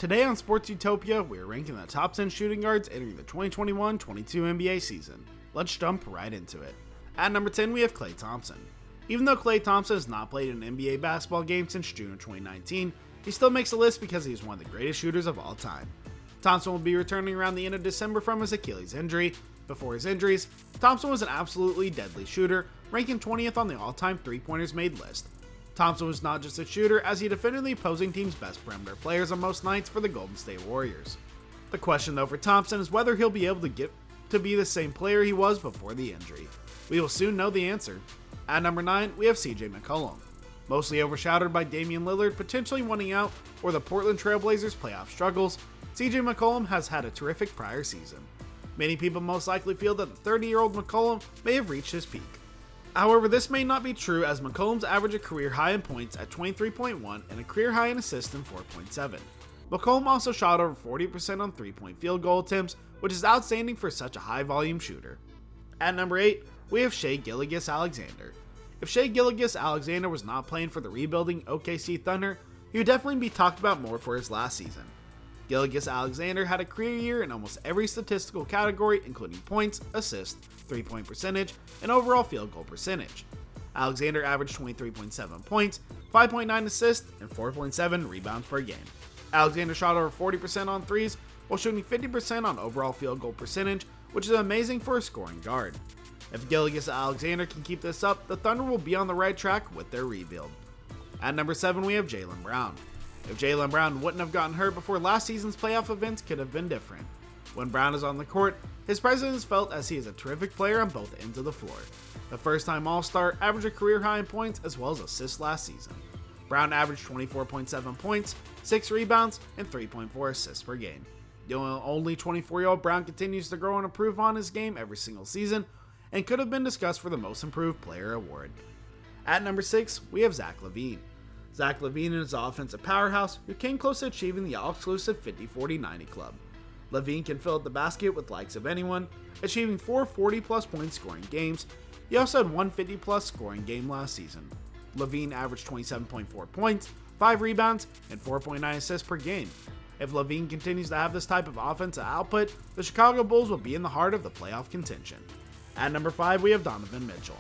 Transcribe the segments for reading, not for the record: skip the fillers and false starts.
Today on Sport Utopia, we are ranking the top 10 shooting guards entering the 2021-22 NBA season. Let's jump right into it. At number 10, we have Klay Thompson. Even though Klay Thompson has not played an NBA basketball game since June of 2019, he still makes the list because he is one of the greatest shooters of all time. Thompson will be returning around the end of December from his Achilles injury. Before his injuries, Thompson was an absolutely deadly shooter, ranking 20th on the all-time three-pointers made list. Thompson was not just a shooter, as he defended the opposing team's best perimeter players on most nights for the Golden State Warriors. The question though for Thompson is whether he'll be able to get to be the same player he was before the injury. We will soon know the answer. At number 9, we have McCollum. Mostly overshadowed by Damian Lillard potentially wanting out or the Portland Trail Blazers' playoff struggles, McCollum has had a terrific prior season. Many people most likely feel that the 30-year-old McCollum may have reached his peak. However, this may not be true, as McCollum's averaged a career high in points at 23.1 and a career high in assists in 4.7. McCollum also shot over 40% on 3-point field goal attempts, which is outstanding for such a high volume shooter. At number 8, we have Shai Gilgeous-Alexander. If Shai Gilgeous-Alexander was not playing for the rebuilding OKC Thunder, he would definitely be talked about more for his last season. Gilgeous-Alexander had a career year in almost every statistical category, including points, assists, 3-point percentage, and overall field goal percentage. Alexander averaged 23.7 points, 5.9 assists, and 4.7 rebounds per game. Alexander shot over 40% on threes, while shooting 50% on overall field goal percentage, which is amazing for a scoring guard. If Gilgeous-Alexander can keep this up, the Thunder will be on the right track with their rebuild. At number 7, we have Jaylen Brown. If Jaylen Brown wouldn't have gotten hurt before last season's playoff events, could have been different. When Brown is on the court, his presence is felt as he is a terrific player on both ends of the floor. The first-time All-Star averaged a career high in points as well as assists last season. Brown averaged 24.7 points, 6 rebounds, and 3.4 assists per game. The only 24-year-old Brown continues to grow and improve on his game every single season, and could have been discussed for the Most Improved Player award. At number 6, we have Zach LaVine. Zach LaVine is an offensive powerhouse who came close to achieving the all-exclusive 50-40-90 club. LaVine can fill up the basket with likes of anyone, achieving 4 40-plus point scoring games. He also had one 50-plus scoring game last season. LaVine averaged 27.4 points, 5 rebounds, and 4.9 assists per game. If LaVine continues to have this type of offensive output, the Chicago Bulls will be in the heart of the playoff contention. At number 5, we have Donovan Mitchell.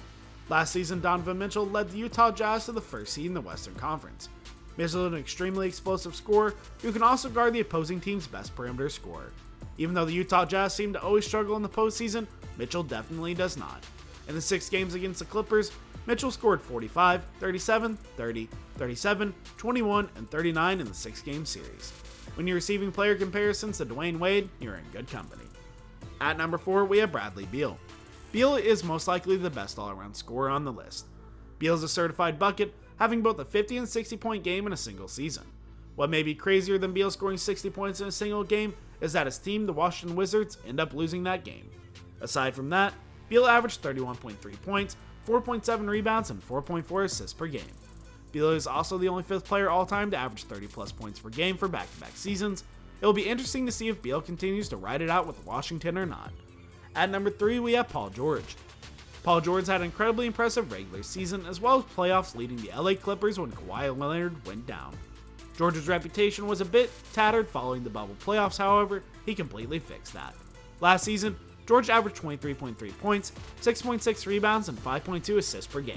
Last season, Donovan Mitchell led the Utah Jazz to the first seed in the Western Conference. Mitchell is an extremely explosive scorer who can also guard the opposing team's best perimeter scorer. Even though the Utah Jazz seem to always struggle in the postseason, Mitchell definitely does not. In the 6 games against the Clippers, Mitchell scored 45, 37, 30, 37, 21, and 39 in the 6-game series. When you're receiving player comparisons to Dwayne Wade, you're in good company. At number 4, we have Bradley Beal. Beal is most likely the best all-around scorer on the list. Beal is a certified bucket, having both a 50 and 60 point game in a single season. What may be crazier than Beal scoring 60 points in a single game is that his team, the Washington Wizards, end up losing that game. Aside from that, Beal averaged 31.3 points, 4.7 rebounds, and 4.4 assists per game. Beal is also the only 5th player all-time to average 30 plus points per game for back-to-back seasons. It will be interesting to see if Beal continues to ride it out with Washington or not. At number 3, we have Paul George. Paul George had an incredibly impressive regular season as well as playoffs, leading the LA Clippers when Kawhi Leonard went down. George's reputation was a bit tattered following the bubble playoffs, however, he completely fixed that. Last season, George averaged 23.3 points, 6.6 rebounds, and 5.2 assists per game.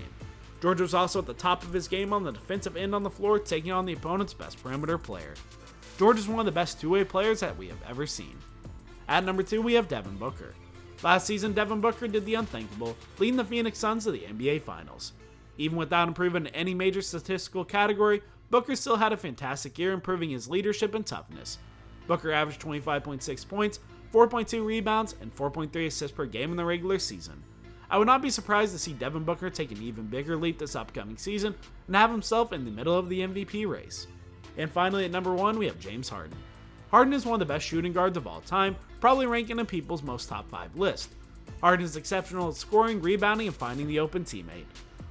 George was also at the top of his game on the defensive end on the floor, taking on the opponent's best perimeter player. George is one of the best two-way players that we have ever seen. At number 2, we have Devin Booker. Last season, Devin Booker did the unthinkable, leading the Phoenix Suns to the NBA Finals. Even without improving in any major statistical category, Booker still had a fantastic year, improving his leadership and toughness. Booker averaged 25.6 points, 4.2 rebounds, and 4.3 assists per game in the regular season. I would not be surprised to see Devin Booker take an even bigger leap this upcoming season and have himself in the middle of the MVP race. And finally, at number 1, we have James Harden. Harden is one of the best shooting guards of all time, probably ranking in people's most top 5 list. Harden is exceptional at scoring, rebounding, and finding the open teammate.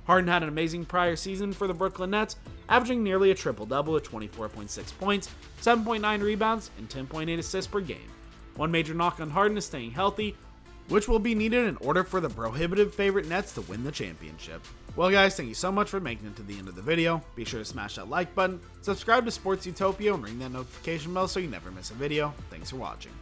Harden had an amazing prior season for the Brooklyn Nets, averaging nearly a triple-double with 24.6 points, 7.9 rebounds, and 10.8 assists per game. One major knock on Harden is staying healthy, which will be needed in order for the prohibitive favorite Nets to win the championship. Well guys, thank you so much for making it to the end of the video. Be sure to smash that like button, subscribe to Sports Utopia, and ring that notification bell so you never miss a video. Thanks for watching.